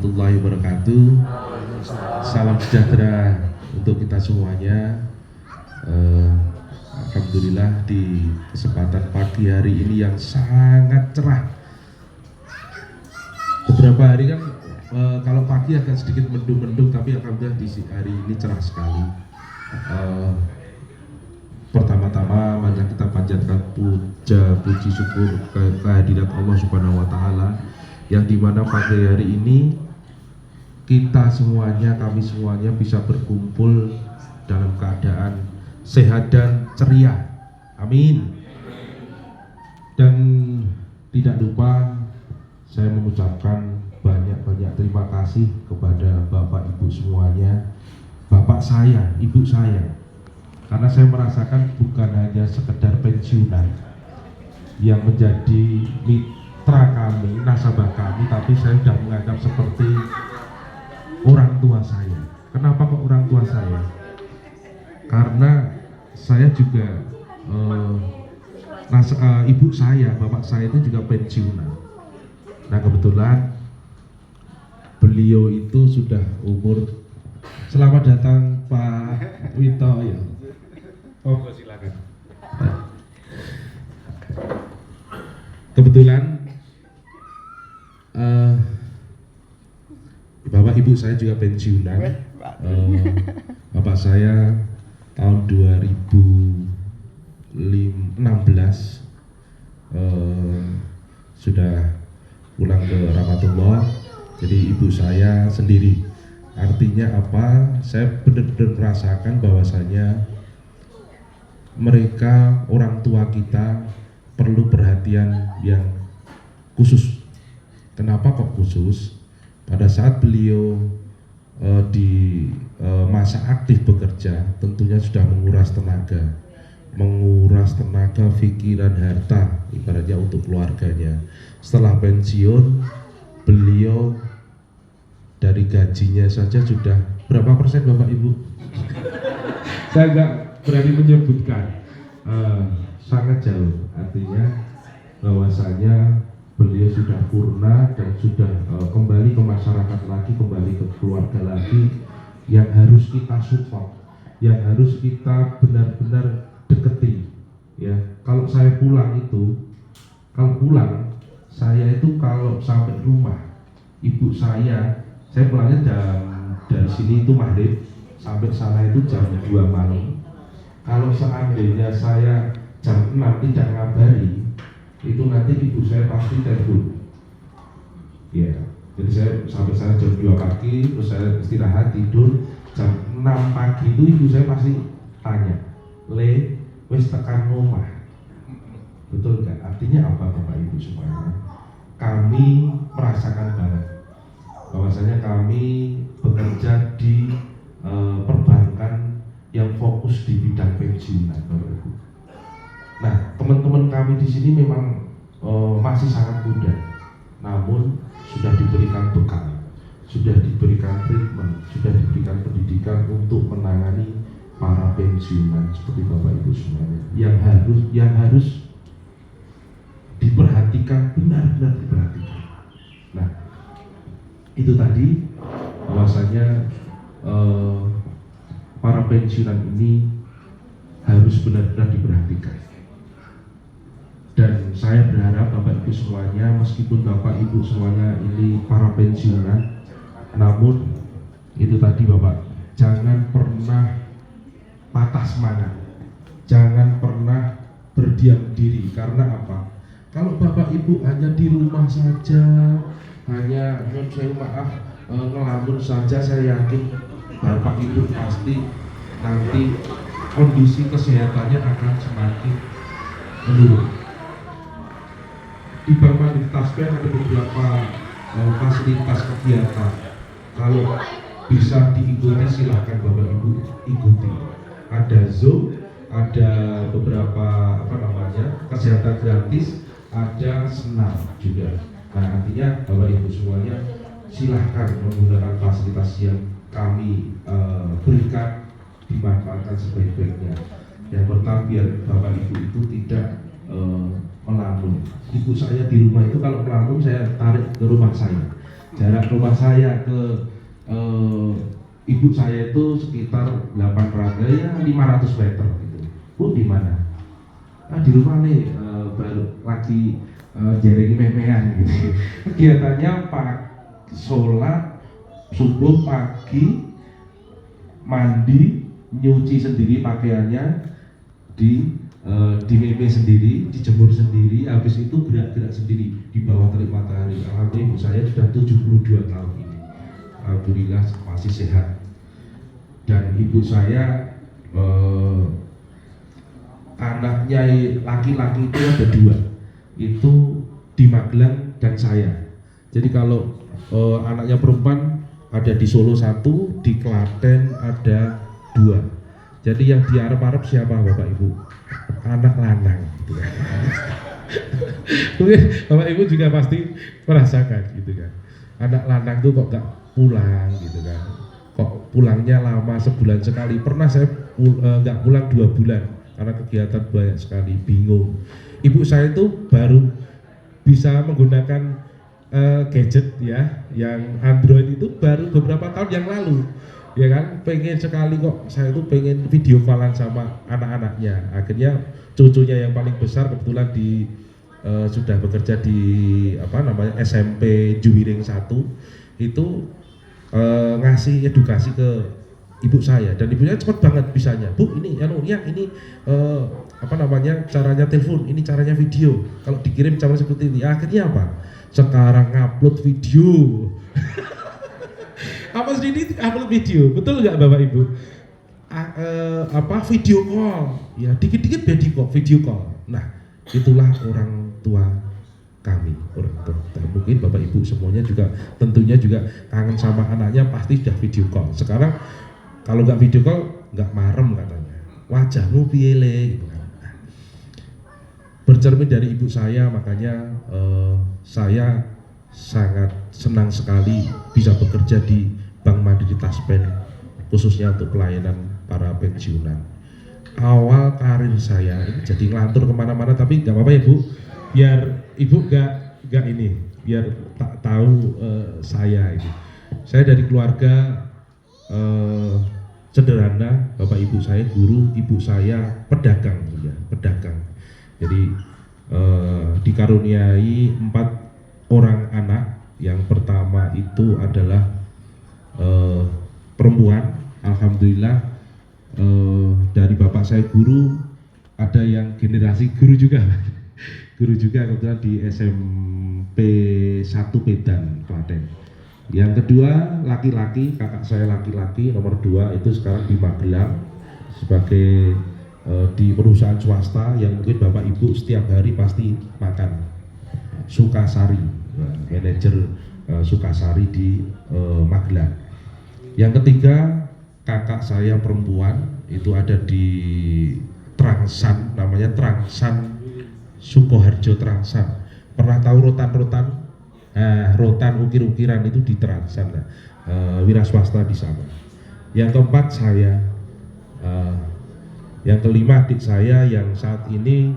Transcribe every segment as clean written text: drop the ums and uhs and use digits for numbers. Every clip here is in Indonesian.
Warahmatullahi wabarakatuh. Salam sejahtera untuk kita semuanya. Alhamdulillah di kesempatan pagi hari ini yang sangat cerah. Beberapa hari kan kalau pagi agak sedikit mendung-mendung, tapi alhamdulillah di hari ini cerah sekali. Pertama-tama mari kita panjatkan puji syukur kehadirat Allah Subhanahu wa taala yang dimana pagi hari ini kita semuanya, kami semuanya bisa berkumpul dalam keadaan sehat dan ceria. Amin. Dan tidak lupa saya mengucapkan banyak-banyak terima kasih kepada Bapak Ibu semuanya, Bapak saya, Ibu saya. Karena saya merasakan bukan hanya sekedar pensiunan yang menjadi mitra kami, nasabah kami, tapi saya sudah menganggap seperti orang tua saya. Kenapa kok orang tua saya? Karena saya juga ibu saya, bapak saya itu juga pensiunan. Nah kebetulan beliau itu sudah umur. Selamat datang Pak Wito ya. Oh silakan. Kebetulan Bapak Ibu saya juga pensiunan. Bapak saya tahun 2016 sudah pulang ke Rahmatullah. Jadi ibu saya sendiri. Artinya apa? Saya benar-benar merasakan bahwasanya mereka, orang tua kita, perlu perhatian yang khusus. Kenapa kok khusus? Pada saat beliau di masa aktif bekerja, tentunya sudah menguras tenaga, pikiran, harta, ibaratnya untuk keluarganya. Setelah pensiun, beliau dari gajinya saja sudah berapa persen Bapak Ibu? Saya nggak berani menyebutkan, sangat jauh. Artinya bahwasanya beliau sudah purna dan sudah kembali ke masyarakat lagi, kembali ke keluarga lagi, yang harus kita support, yang harus kita benar-benar deketi. Ya, kalau saya pulang saya itu kalau sampai rumah, ibu saya pulangnya dari sini itu maghrib, sampai sana itu jam 2 malam. Kalau seandainya saya jam 6 tidak ngabari, itu nanti ibu saya pasti telepon. Ya, jadi saya sampai sana jam 2 pagi, terus saya istirahat tidur, jam 6 pagi itu ibu saya pasti tanya, "Le, wis tekan rumah?" Betul nggak? Artinya apa Bapak Ibu semuanya? Kami merasakan banget bahwasanya kami bekerja di perbankan yang fokus di bidang pensiunan, Bapak Ibu. Nah, teman-teman kami di sini memang masih sangat muda, namun sudah diberikan bekal, sudah diberikan treatment, sudah diberikan pendidikan untuk menangani para pensiunan seperti Bapak Ibu semuanya, yang harus diperhatikan, benar-benar diperhatikan. Nah, itu tadi bahwasanya para pensiunan ini harus benar-benar diperhatikan. Dan saya berharap Bapak Ibu semuanya, meskipun Bapak Ibu semuanya ini para pensiunan, namun itu tadi Bapak, jangan pernah patah semangat, jangan pernah berdiam diri. Karena apa? Kalau Bapak Ibu hanya di rumah saja, hanya ngelamun saja, saya yakin Bapak Ibu pasti nanti kondisi kesehatannya akan semakin menurun. Di Bank Mandiri Taspen ada beberapa fasilitas kegiatan. Kalau bisa diikuti silahkan Bapak Ibu ikuti. Ada Zoom, ada beberapa kesehatan gratis, ada senam juga. Nah artinya Bapak Ibu semuanya silahkan menggunakan fasilitas yang kami berikan, dimanfaatkan sebaik-baiknya. Yang pertama, biar Bapak Ibu itu tidak melamun. Ibu saya di rumah itu kalau melamun saya tarik ke rumah saya. Jarak rumah saya ke ibu saya itu sekitar 800 ya 500 meter gitu. Bu di mana? Di rumah nih, baru lagi jereng memean gitu. Kegiatannya pak sholat subuh pagi, mandi, nyuci sendiri pakaiannya, di meme sendiri, dijemur sendiri, habis itu gerak-gerak sendiri di bawah terik matahari. Alhamdulillah ibu saya sudah 72 tahun ini, alhamdulillah masih sehat. Dan ibu saya anaknya laki-laki itu ada 2, itu di Magelang dan saya. Jadi kalau anaknya perempuan ada di Solo 1, di Klaten ada 2. Jadi yang di Arab siapa Bapak Ibu? Anak lanang gitu kan. Mungkin Bapak Ibu juga pasti merasakan gitu kan. Anak lanang tuh kok gak pulang gitu kan. Kok pulangnya lama, sebulan sekali. Pernah saya gak pulang 2 bulan karena kegiatan banyak sekali, bingung. Ibu saya itu baru bisa menggunakan gadget ya, yang Android itu baru beberapa tahun yang lalu. Ya kan, pengen sekali kok saya itu pengen video callan sama anak-anaknya. Akhirnya cucunya yang paling besar kebetulan sudah bekerja di SMP Juwiring 1 itu ngasih edukasi ke ibu saya, dan ibunya cepat banget bisanya. Bu ini ini caranya telepon, ini caranya video, kalau dikirim cara seperti ini. Akhirnya apa? Sekarang ngupload video. Apa sendiri upload video, betul nggak Bapak Ibu? Video call, ya dikit-dikit video call. Nah itulah orang tua kami, orang tua. Mungkin Bapak Ibu semuanya juga tentunya juga kangen sama anaknya, pasti sudah video call. Sekarang kalau nggak video call nggak marem katanya, wajahmu piye le gitu kan. Bercermin dari ibu saya, makanya saya sangat senang sekali bisa bekerja di Bank Mandiri Taspen, khususnya untuk pelayanan para pensiunan. Awal karir saya ini jadi ngelantur kemana-mana, tapi nggak apa-apa ya Bu, biar Ibu nggak ini, biar tak tahu saya ini. Saya dari keluarga sederhana, bapak ibu saya guru, ibu saya pedagang, ya, pedagang. Jadi dikaruniai 4 orang anak. Yang pertama itu adalah perempuan, alhamdulillah. Dari bapak saya guru, ada yang generasi guru juga, guru juga kebetulan di SMP 1 Medan, Klaten. Yang kedua laki-laki, kakak saya laki-laki nomor 2 itu sekarang di Magelang sebagai di perusahaan swasta yang mungkin bapak ibu setiap hari pasti makan, Sukasari, manajer Sukasari di Magelang. Yang ketiga kakak saya perempuan itu ada di Trangsan, namanya Trangsan Sukoharjo Trangsan. Pernah tahu rotan-rotan? Rotan ukir-ukiran itu di Trangsan, wira swasta di sana. Yang keempat saya, yang kelima adik saya yang saat ini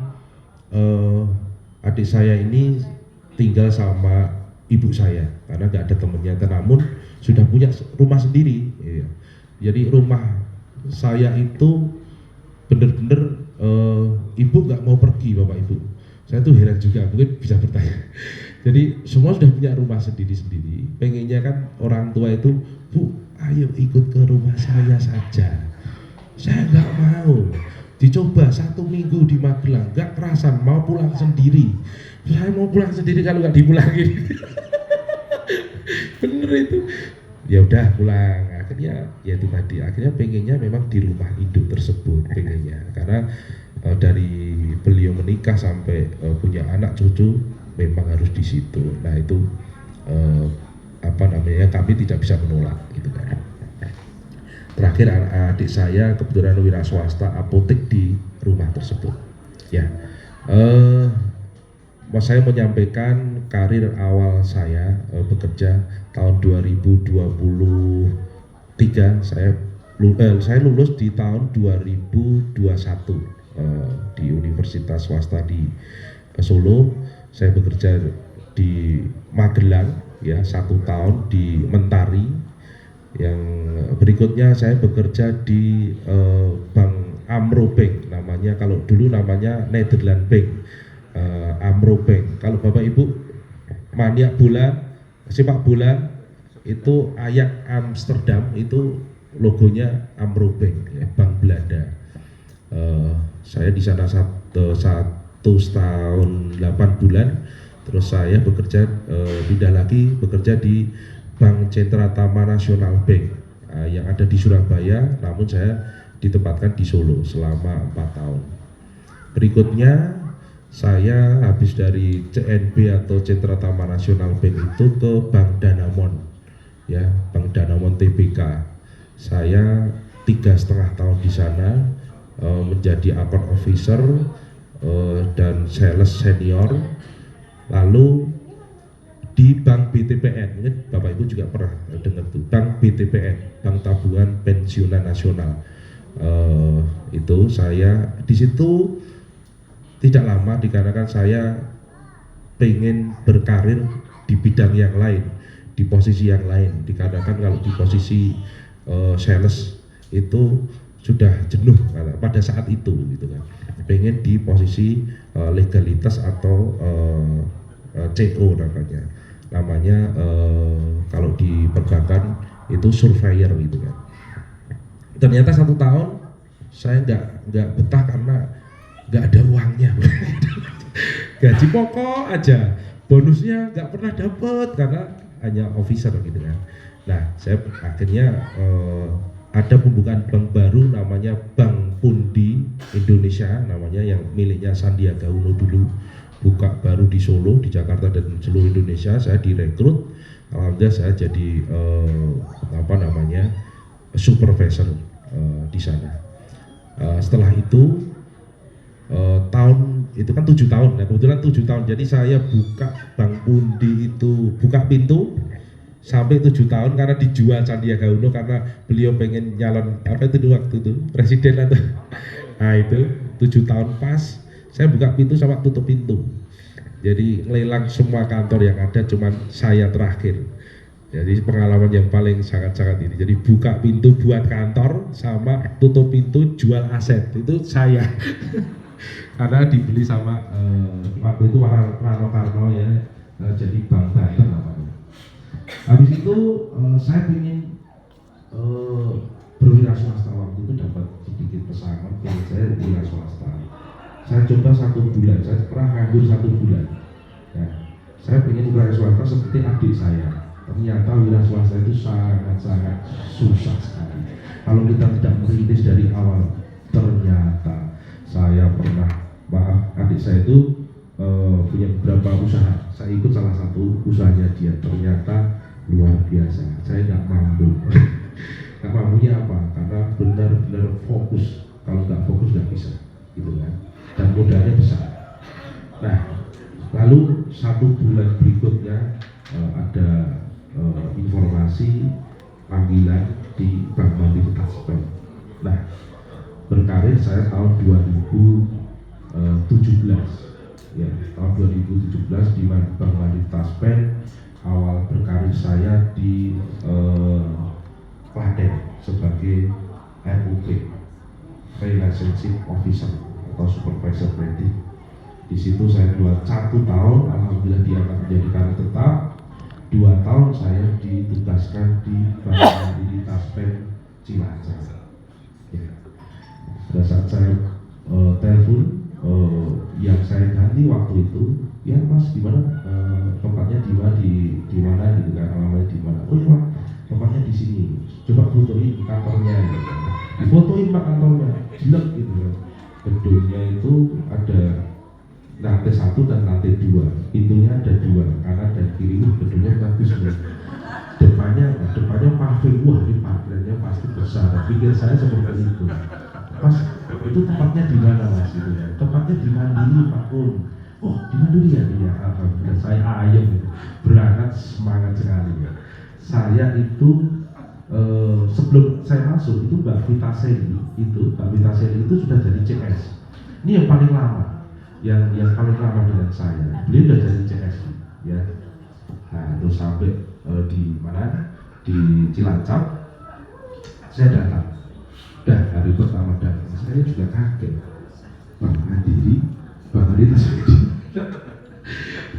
adik saya ini tinggal sama ibu saya karena nggak ada temennya, namun sudah punya rumah sendiri. Jadi rumah saya itu bener-bener ibu nggak mau pergi, bapak ibu. Saya tuh heran juga, mungkin bisa bertanya. Jadi semua sudah punya rumah sendiri-sendiri. Pengennya kan orang tua itu, Bu, ayo ikut ke rumah saya saja. Saya nggak mau. Dicoba 1 minggu di Magelang, nggak kerasan, mau pulang sendiri. Saya mau pulang sendiri kalau nggak dipulangin. Bener itu. Ya udah pulang. Akhirnya ya itu tadi. Akhirnya pengennya memang di rumah induk tersebut pengennya. Karena dari beliau menikah sampai punya anak cucu memang harus di situ. Nah itu kami tidak bisa menolak gitu kan. Terakhir adik saya kebetulan wira swasta apotek di rumah tersebut. Ya, saya menyampaikan karir awal saya bekerja tahun 2023. Saya lulus di tahun 2021 di Universitas Swasta di Solo. Saya bekerja di Magelang ya 1 tahun di Mentari. Yang berikutnya saya bekerja di Bank Amro Bank, namanya kalau dulu namanya Nederland Bank, Amro Bank. Kalau Bapak Ibu maniak bola, sepak bola, itu Ajax Amsterdam itu logonya Amro Bank, ya, Bank Belanda. Saya di sana satu tahun 8 bulan, terus saya bekerja pindah lagi bekerja di Bank Sentra Taman Nasional Bank yang ada di Surabaya, namun saya ditempatkan di Solo selama 4 tahun. Berikutnya saya habis dari CNB atau Sentra Taman Nasional Bank itu ke Bank Danamon, ya, Bank Danamon Tbk. Saya 3,5 tahun di sana menjadi account officer dan sales senior. Lalu di Bank BTPN, mungkin Bapak Ibu juga pernah dengar tuh, Bank BTPN, Bank Tabungan Pensiunan Nasional. Itu saya di situ tidak lama dikarenakan saya pengen berkarir di bidang yang lain, di posisi yang lain. Dikarenakan kalau di posisi sales itu sudah jenuh pada saat itu, gitu kan. Pengen di posisi legalitas atau CO namanya kalau di perbankan itu surveyor, gitu kan. Ternyata 1 tahun saya nggak betah karena nggak ada uangnya. Gaji pokok aja, bonusnya nggak pernah dapet karena hanya officer, gitu kan. Nah, saya akhirnya ada pembukaan bank baru namanya Bank Pundi Indonesia, namanya yang miliknya Sandiaga Uno dulu, buka baru di Solo, di Jakarta dan seluruh Indonesia. Saya direkrut, alhamdulillah saya jadi supervisor di sana. Setelah itu tahun itu kan 7 tahun, nah kebetulan 7 tahun, jadi saya buka Bank Pundi itu, buka pintu sampai 7 tahun karena dijual Sandiaga Uno karena beliau pengen nyalon apa itu waktu itu presiden atau nah itu 7 tahun pas saya buka pintu sama tutup pintu, jadi lelang semua kantor yang ada, cuman saya terakhir. Jadi pengalaman yang paling sangat-sangat ini, jadi buka pintu buat kantor sama tutup pintu jual aset itu saya. Karena dibeli sama waktu itu Rano Karno, ya, jadi Bank Banten namanya. Habis itu saya ingin berwira swasta, waktu itu dapat sedikit pesangon, pengen saya wira swasta. Saya coba 1 bulan, saya pernah nganggur 1 bulan. Ya, saya ingin wira swasta seperti adik saya. Ternyata wira swasta itu sangat-sangat susah sekali. Kalau kita tidak merintis dari awal, ternyata saya pernah, adik saya itu punya beberapa usaha. Saya ikut salah satu usahanya dia, ternyata luar biasa. Saya nggak mampu. Nggak mampunya apa? Karena benar-benar fokus. Kalau nggak fokus nggak bisa, gitu kan. Dan modalnya besar. Nah, lalu 1 bulan berikutnya ada informasi panggilan di Bank Mandiri Taspen. Nah, berkarir saya tahun 2017, ya, tahun 2017 di Bank Mandiri Taspen. Awal berkarir saya di Klaten sebagai RUP, Relationship Officer atau Supervisor Trading. Di situ saya buat 1 tahun, alhamdulillah diangkat menjadi karyawan tetap. 2 tahun saya ditugaskan di Bank Mandiri Taspen Cilacap. Ya. Pada saat saya telepon yang saya ganti waktu itu, ya Mas, gimana tempatnya di mana gitu kan, alamatnya di mana? Oh iya, tempatnya di sini. Coba fotoin kantornya, gitu. Difotoin Pak kantornya, jelek gitu kan. Gedungnya itu ada lantai 1 dan lantai 2, pintunya ada 2, kanan dan kiri. Gedungnya bagus banget. Depannya paving, wah ini parkirannya pasti besar. Pikir saya seperti itu. Mas, itu tempatnya di mana Mas? Gitu ya. Tempatnya di Mandiri Pak Un. Oh, di Mandiri ya? Iya, alhamdulillah. Saya ayam gitu. Berangkat semangat sekali ya. Saya itu sebelum saya masuk itu Mbak Vita Seli itu sudah jadi CS. Ini yang paling lama, yang paling lama dengan saya. Beliau sudah jadi CS, ya. Nah terus sampai di mana, di Cilacap, saya datang. Hari pertama datang saya juga kaget, Bang Mandiri tas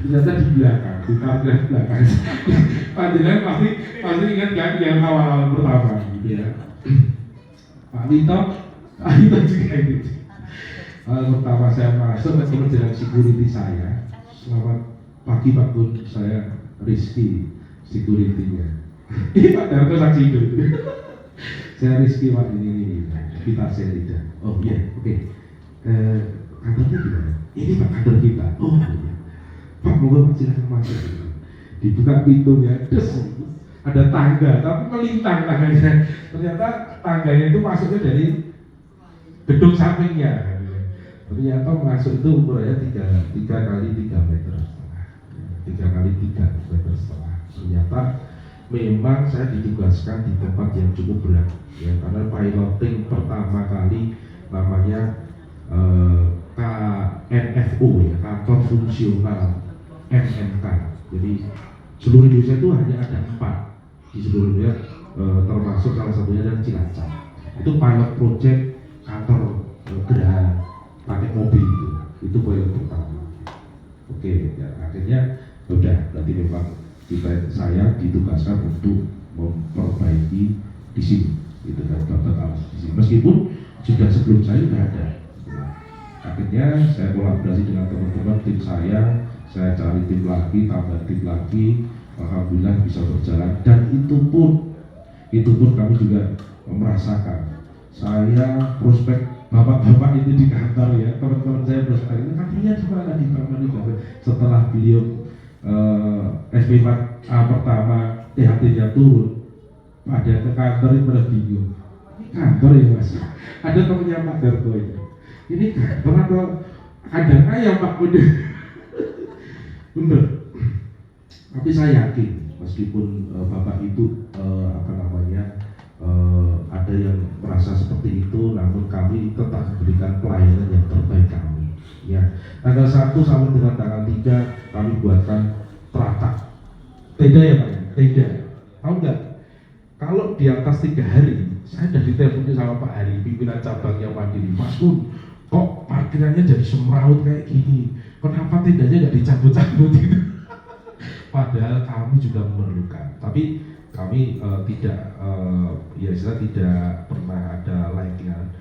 ternyata di belakang, di parkiran belakang. Panjenengan pasti ingat kan yang awal-awal pertama gitu ya. Pak Wito juga gitu. Pertama saya masuk ketemu dengan security saya. Selamat pagi Pak Bun, saya Rizky, security-nya. Ini Pak Darto saksi itu. Saya Rizky Pak ini kita tidak. Oh iya, oke. Kantornya gimana? Ini Pak kantor kita. Oh iya. Pak mau silakan masuk. Dibuka pintunya, ada tangga, tapi melintang tangganya. Ternyata tangganya itu masuknya dari gedung sampingnya. Ternyata masuk itu ukurannya 3 kali 3 meter setengah. 3 kali 3 meter setengah. Ternyata memang saya ditugaskan di tempat yang cukup berat, ya, karena piloting pertama kali namanya KNFO, ya, kantor fungsional MMK. Jadi seluruh Indonesia itu hanya ada 4 di seluruh Indonesia, termasuk salah satunya dan Cilacap. Itu pilot project kantor geraha pakai mobil itu pilot pertama. Oke, ya, akhirnya sudah berarti memang saya ditugaskan untuk memperbaiki di sini, itu kan total di sini. Meskipun sudah sebelum saya sudah ada. Akhirnya saya kolaborasi dengan teman-teman tim saya cari tim lagi, tambah tim lagi, alhamdulillah bisa berjalan. Dan itu pun kami juga merasakan. Saya prospek bapak-bapak itu di kantor, ya, teman-teman saya prospek itu kantornya di mana, di mana. Setelah beliau SP4A pertama THT-nya turun, ada ke kantor itu pada bingung. Ini kantor ya Mas? Ada temannya Pak Darto itu. Ini kantor atau kandang ayam Pak? Bener. Tapi saya yakin meskipun Bapak Ibu ada yang merasa seperti itu, namun kami tetap memberikan pelayanan yang terbaik kami. Ya, tanggal 1 sampai dengan tanggal 3 kami buatkan teratak tenda, ya Pak, tenda. Tahu nggak? Kalau di atas 3 hari, saya sudah ditelepon sama Pak Hari, pimpinan cabang yang Mandiri. Mas Bun, kok parkirannya jadi semraut kayak gini? Kenapa tendanya nggak dicabut-cabut gitu? Padahal kami juga memerlukan, tapi kami tidak pernah ada lighting-an.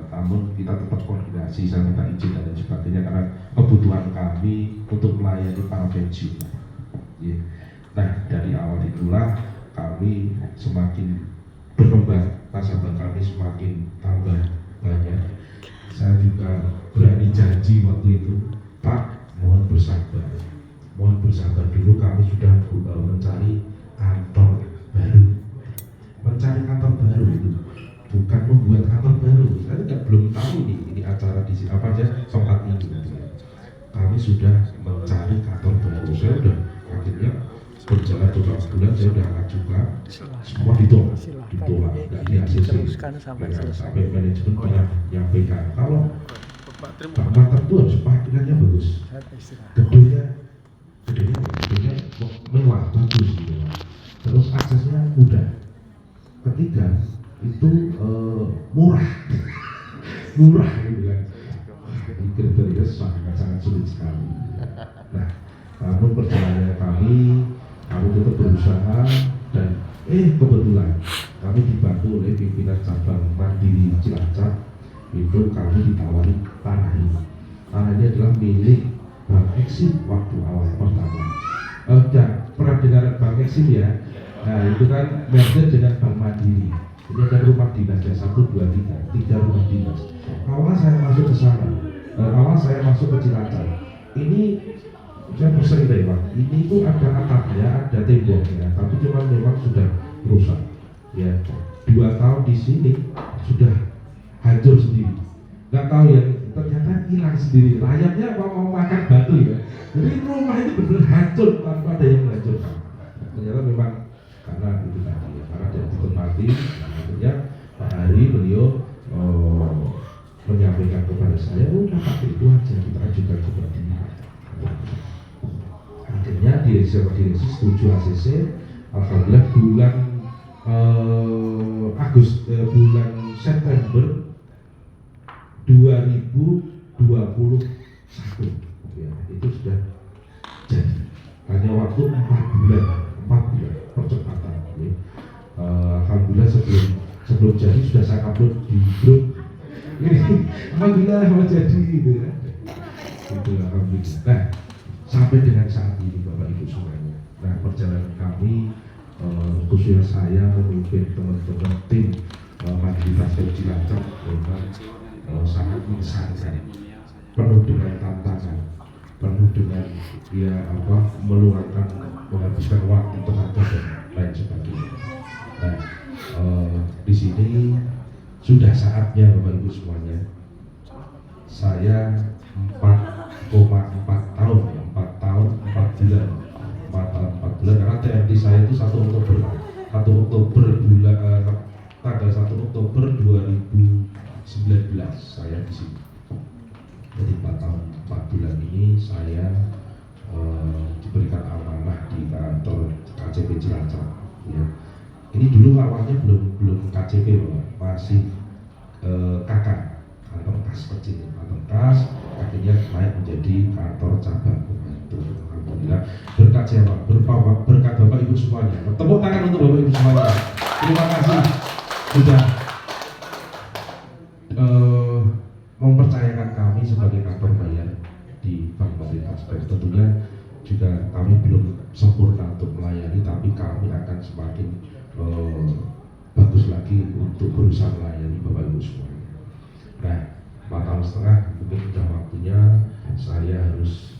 Namun kita tetap koordinasi, saya minta izin dan lain sebagainya karena kebutuhan kami untuk melayani para pensiunan. Yeah. Nah, dari awal itulah kami semakin berkembang, nasabah kami semakin tambah banyak. Saya juga berani janji waktu itu, Pak, mohon bersabar dulu, kami sudah mencari kantor baru. Mencari kantor baru itu bukan membuat kantor baru. Saya belum tahu ini acara di sini apa aja tempat ini. Kami sudah mencari kantor baru. Saya sudah akhirnya berjalan beberapa bulan, saya sudah ajukan, semua ditolak, nggak di ACC. Sampai manajemen pernah menyampaikan kalau Pak itu harus parkirannya bagus, gedungnya mewah, bagus gitu. Terus aksesnya mudah. Ketiga itu murah gitu kan. Ini kriteria sangat sulit sekali. Nah, namun perjalanannya kami tetap berusaha dan kebetulan kami dibantu oleh pimpinan cabang Mandiri Cilacap. Itu kami ditawari tanah ini. Tanah ini adalah milik Bank Eksim waktu awal pertama. Pernah dengar Bank Eksim ya? Nah itu kan merger dengan Bank Mandiri. Ini ada rumah dinas ya, 1, 2, 3 rumah dinas. Awal saya masuk ke sana, awal saya masuk ke Cilacap. Ini saya bersering deh Pak. Ini tuh ada atapnya, ada temboknya, tapi cuma memang sudah rusak. Ya, 2 tahun di sini sudah hancur sendiri. Nggak tahu ya, ternyata hilang sendiri. Rakyatnya mau makan batu ya. Jadi rumah itu benar hancur tanpa ada yang menghancurkan. Ternyata memang karena itu tadi ya, karena tidak ditempati. Akhirnya Pak Hari beliau menyampaikan kepada saya, udah pakai itu aja, kita ajukan seperti ini. Akhirnya di sama direksi setuju ACC. Alhamdulillah bulan bulan September 2021 ya, itu sudah jadi. Hanya waktu 4 bulan percepatan ya. Alhamdulillah sebelum jadi sudah saya upload di grup ini. Alhamdulillah mau jadi gitu ya. Itu alhamdulillah. Nah, sampai dengan saat ini Bapak Ibu semuanya. Nah, perjalanan kami khususnya saya memimpin teman-teman tim Mandiri Cilacap memang sangat mengesankan, penuh dengan tantangan, penuh dengan meluangkan, menghabiskan waktu, tenaga dan lain sebagainya. Nah, di sini sudah saatnya Bapak Ibu semuanya, saya 4,4 tahun, 4 tahun 4 bulan, 4 tahun 4 bulan, karena TMT saya itu 1 Oktober tanggal 1 Oktober 2019 saya di sini. Jadi 4 tahun 4 bulan ini saya diberikan amanah di kantor KCP Cilacap. Ya. Ini dulu awalnya belum KCP Bapak, masih KK, kantor kas kecil, kantor kas, akhirnya naik menjadi kantor cabang. Itu alhamdulillah berkat siapa? Berkat Bapak Ibu semuanya. Tepuk tangan untuk Bapak Ibu semuanya. Terima kasih sudah mempercayakan kami sebagai kantor bayar di Bank Mandiri Taspen. Tentunya juga kami belum sempurna untuk melayani, tapi kami akan semakin bagus lagi untuk berusaha melayani Bapak Ibu semuanya. Nah, 4 tahun setengah mungkin sudah waktunya saya harus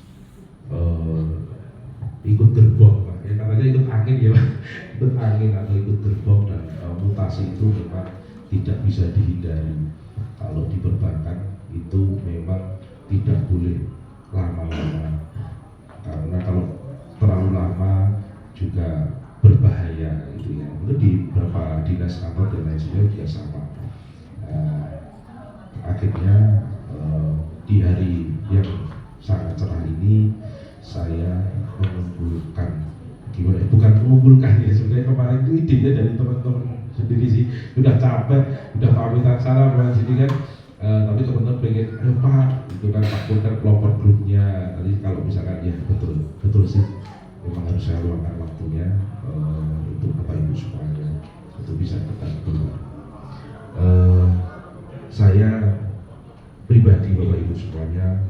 ikut gerbong, ya katanya ikut angin ya, ikut angin atau ikut gerbong, dan mutasi itu memang tidak bisa dihindari. Kalau di perbankan itu memang tidak boleh lama-lama, karena kalau terlalu lama juga berbahaya itu ya. Itu di beberapa dinas kantor dan lain sebagainya juga sama. Akhirnya di hari yang sangat cerah ini saya mengumpulkan, bukan mengumpulkan ya, sebenarnya kemarin itu idenya dari teman-teman sendiri sih, udah capek, udah pamitan salam bukan sini kan, tapi teman-teman pengen, ayo Pak, itu kan Pak Pun kan pelopor grupnya, tadi kalau misalkan ya betul sih, memang harus saya luangkan waktunya untuk Bapak Ibu semuanya untuk bisa ketemu. Saya pribadi Bapak Ibu semuanya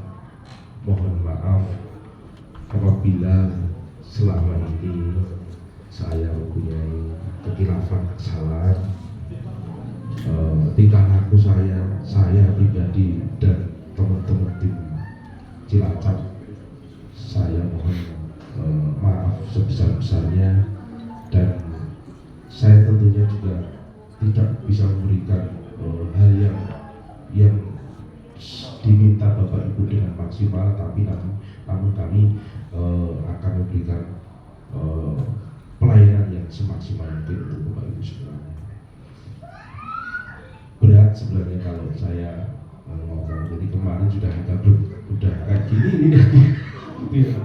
mohon maaf apabila selama ini saya mempunyai kekilafan, kesalahan, tingkah laku saya pribadi dan teman-teman tim Cilacap. Saya mohon maaf sebesar-besarnya, dan saya tentunya juga tidak bisa memberikan hal yang diminta Bapak Ibu dengan maksimal, tapi namun kami akan memberikan pelayanan yang semaksimal mungkin untuk Bapak Ibu semuanya. Berat sebenarnya kalau saya ngomong, jadi kemarin sudah kayak gini ini ya.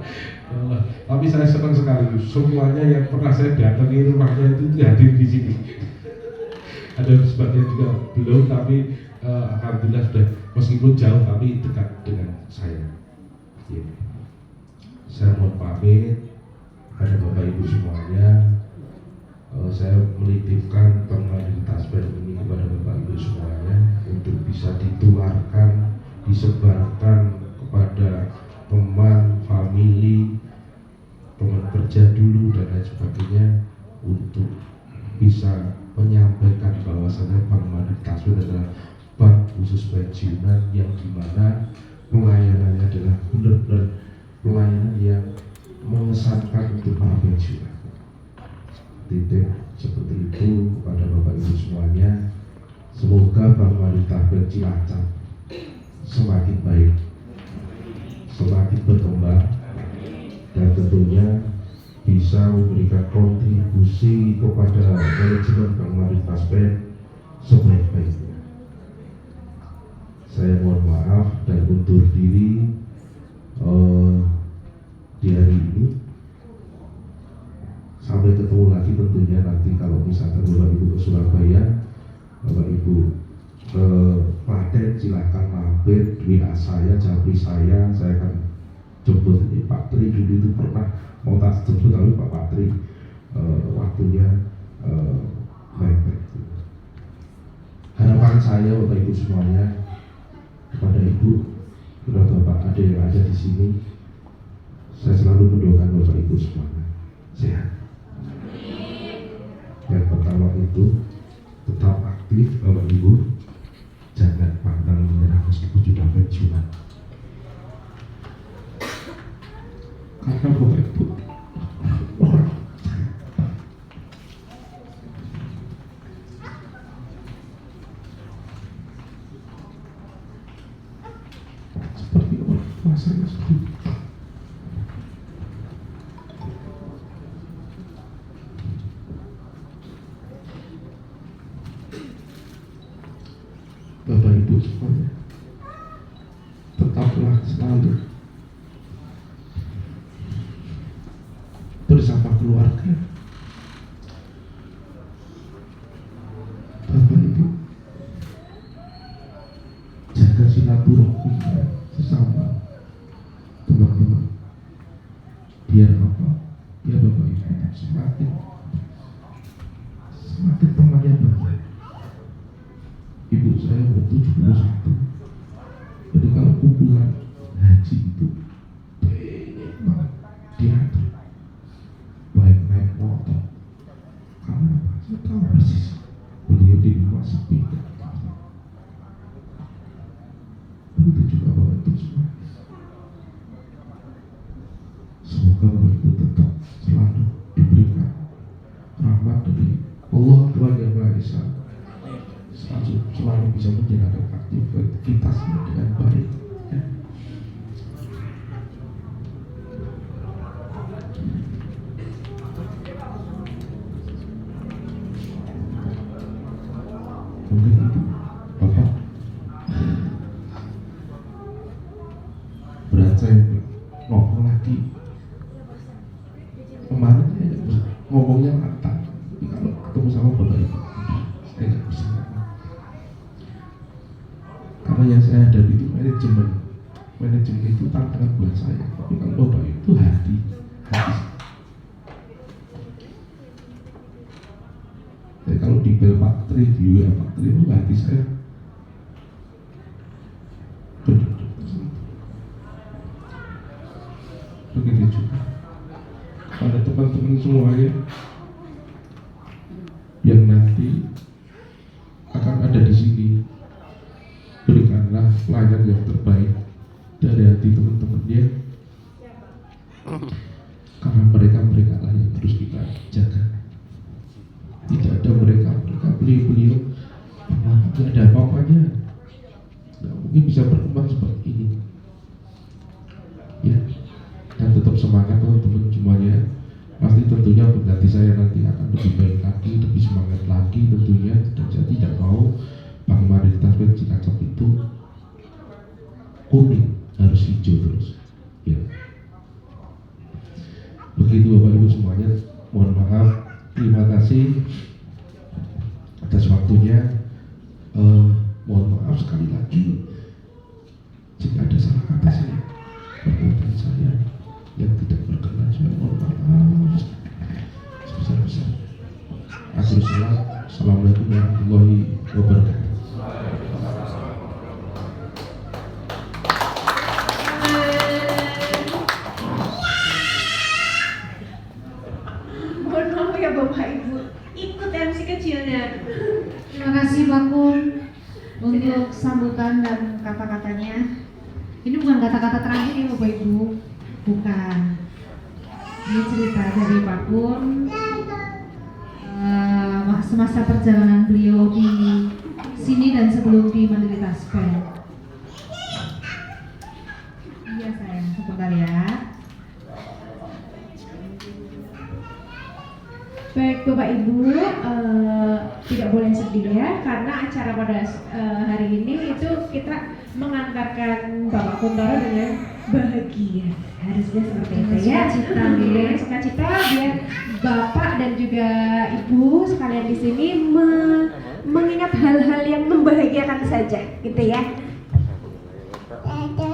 Tapi saya senang sekali semuanya yang pernah saya datangi rumahnya itu hadir di sini. Ada sebagian juga belum, tapi alhamdulillah sudah, meskipun jauh tapi dekat dengan saya. Ya. Saya mohon pamit pada Bapak Ibu semuanya. Saya melitipkan Bank Mandiri Taspen ini kepada Bapak Ibu semuanya untuk bisa ditularkan, disebarkan kepada teman, famili, teman kerja dulu dan lain sebagainya, untuk bisa menyampaikan bahwasanya Bank Mandiri Taspen adalah bank khusus pensiunan yang dimana pelayanannya adalah benar-benar pelayanan yang mengesankan untuk para pensiunan. Titik seperti itu kepada Bapak Ibu semuanya. Semoga Bank Mandiri Taspen Cilacap semakin baik, semakin berkembang, dan tentunya bisa memberikan kontribusi kepada manajemen Bank Mandiri Taspen sebaik-baiknya. Saya mohon maaf dan undur diri di hari ini. saya, japri saya akan jemput. Ini Pak Tri dulu itu pernah mau tak jemput, tapi Pak Tri waktunya mepet. Harapan saya Bapak Ibu semuanya kepada Ibu, kepada Bapak ada yang ada di sini, saya selalu mendoakan Bapak Ibu semuanya sehat. Yang pertama itu tetap aktif Bapak Ibu, jangan pantang menyerah meskipun sudah pensiunan. Karena Bapak Ibu orang seperti orang tua saya sendiri. Bapak Ibu semuanya, tetaplah selalu bersama keluarga. Bapak Ibu, jaga silaturahmi sesama teman-teman. Biar apa? Biar Bapak Ibu semakin temannya banyak. Ibu saya umur 71. Jadi kalau kumpulan haji itu banyak banget diatur, baik naik motor. Karena apa? Saya tahu persis beliau di rumah sepi. Begitu juga Bapak Ibu semua. Semoga Bapak Ibu tetap selalu diberikan rahmat dari Allah Tuhan Yang Maha Esa, selalu bisa menjalankan aktivitasnya dengan baik, ya. Mungkin itu Bapak berat saya ngomong lagi. Kemarin saya ngomongnya lancar, tapi kalau ketemu sama Bapak Ibu saya nggak bisa. Karena yang saya hadapi itu manajemen itu tantangan buat saya. Tapi kalau Bapak itu hati. Jadi kalau di bel Pak Tri, di WA Pak Tri itu hati saya begitu juga pada teman-teman semuanya yang nanti akan ada di sini. Berikanlah pelayanan yang terbaik dari hati teman-temannya, karena mereka lah yang terus kita jaga. Tidak ada mereka beliau tidak ada apa-apanya, nggak mungkin bisa berkembang seperti ini, ya. Dan tetap semangat teman-teman semuanya. Pasti tentunya berarti saya nanti akan lebih baik lagi, lebih semangat lagi tentunya. Dan saya tidak mau Bang Maritas Cilacap itu kuning, harus hijau terus, ya. Begitu Bapak Ibu semuanya. Mohon maaf, terima kasih atas waktunya. Mohon maaf sekali lagi jika ada salah kata saya, perbuatan saya yang tidak berkenan. Saya mohon maaf sebesar-besarnya. Akhirul salam. Assalamualaikum warahmatullahi wabarakatuh. Mohon maaf ya Bapak Ibu, ikut MC kecilnya. Terima kasih Pak Kun untuk sambutan dan kata-katanya. Ini bukan kata-kata terakhir ya Bapak Ibu, bukan. Ini cerita dari Pak Kun semasa perjalanan beliau di sini dan sebelum di Mandiritas Band. Iya sayang, sebentar ya. Baik Bapak Ibu, tidak boleh sedih ya, karena acara pada hari ini itu kita mengantarkan Bapak Kuntoro dengan bahagia. Harusnya seperti itu ya, dengan sukacita biar Bapak dan juga Ibu sekalian di sini mengingat hal-hal yang membahagiakan saja, gitu ya. ada